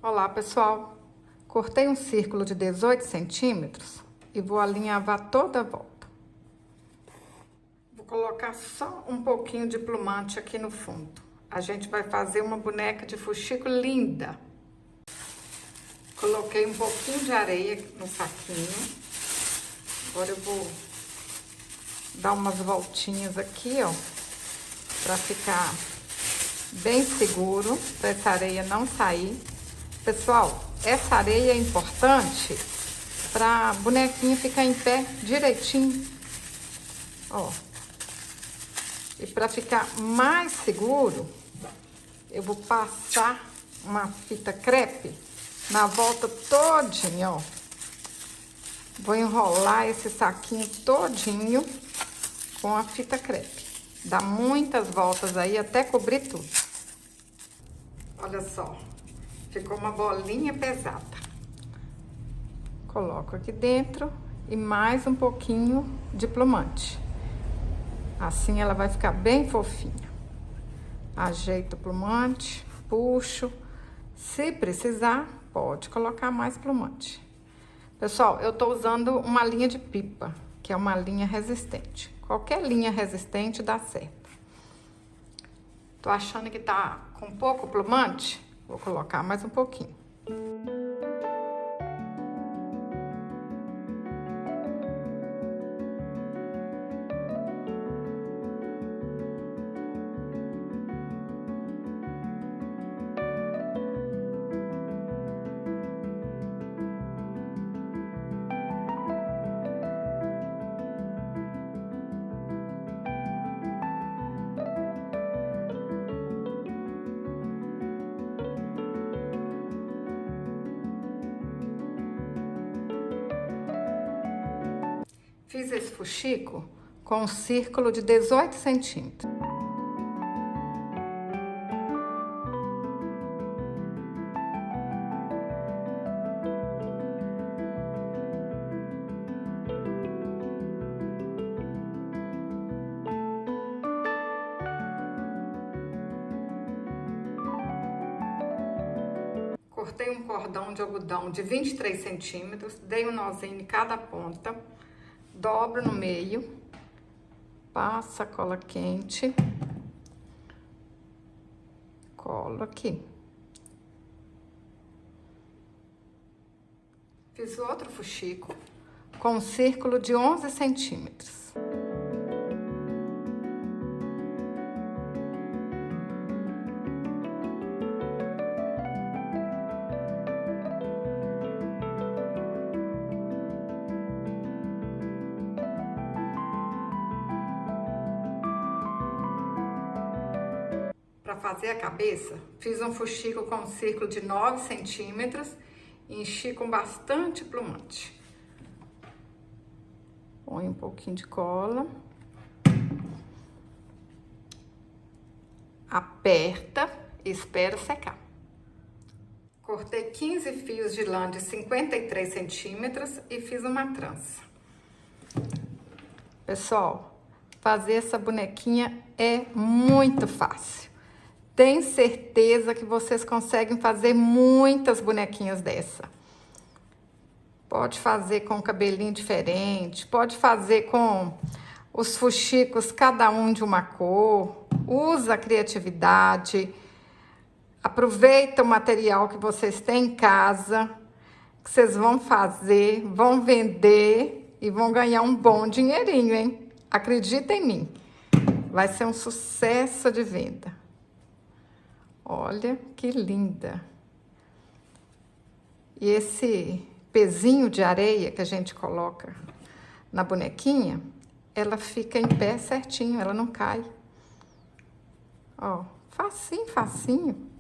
Olá, pessoal! Cortei um círculo de 18 centímetros e vou alinhavar toda a volta. Vou colocar só um pouquinho de plumante aqui no fundo. A gente vai fazer uma boneca de fuxico linda. Coloquei um pouquinho de areia no saquinho. Agora eu vou dar umas voltinhas aqui, ó, pra ficar bem seguro, pra essa areia não sair. Pessoal, essa areia é importante para a bonequinha ficar em pé direitinho, ó. E para ficar mais seguro, eu vou passar uma fita crepe na volta todinha, ó. Vou enrolar esse saquinho todinho com a fita crepe. Dá muitas voltas aí até cobrir tudo. Olha só. Ficou uma bolinha pesada. Coloco aqui dentro e mais um pouquinho de plumante. Assim ela vai ficar bem fofinha. Ajeito o plumante, puxo. Se precisar, pode colocar mais plumante. Pessoal, eu tô usando uma linha de pipa, que é uma linha resistente. Qualquer linha resistente dá certo. Tô achando que tá com pouco plumante. Vou colocar mais um pouquinho. Fiz esse fuxico com um círculo de 18 centímetros. Cortei um cordão de algodão de 23 centímetros, dei um nozinho em cada ponta. Dobro no meio, passa cola quente, colo aqui. Fiz outro fuxico com um círculo de 11 centímetros. Para fazer a cabeça, fiz um fuxico com um círculo de 9 centímetros e enchi com bastante plumante. Põe um pouquinho de cola. Aperta e espera secar. Cortei 15 fios de lã de 53 centímetros e fiz uma trança. Pessoal, fazer essa bonequinha é muito fácil. Tenho certeza que vocês conseguem fazer muitas bonequinhas dessa. Pode fazer com cabelinho diferente, pode fazer com os fuxicos, cada um de uma cor. Usa a criatividade. Aproveita o material que vocês têm em casa, que vocês vão fazer, vão vender e vão ganhar um bom dinheirinho, hein? Acredita em mim. Vai ser um sucesso de venda. Olha que linda! E esse pezinho de areia que a gente coloca na bonequinha, ela fica em pé certinho, ela não cai. Ó, facinho, facinho.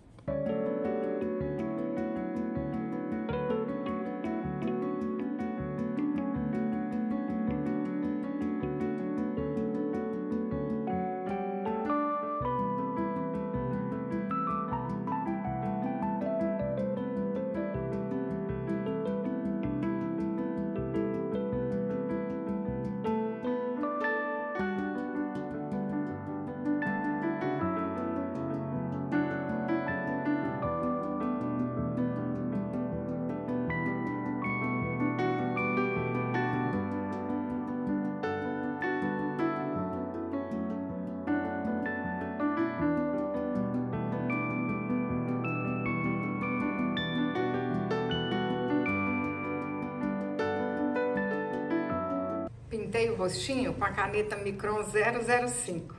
pintei o rostinho com a caneta Micron 005.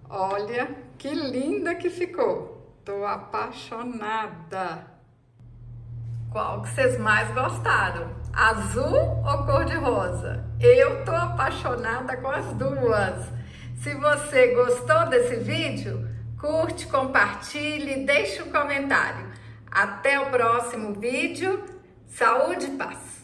Olha que linda que ficou. Tô apaixonada. Qual que vocês mais gostaram? Azul ou cor-de-rosa? Eu tô apaixonada com as duas. Se você gostou desse vídeo, curte, compartilhe, deixe um comentário. Até o próximo vídeo. Saúde e paz!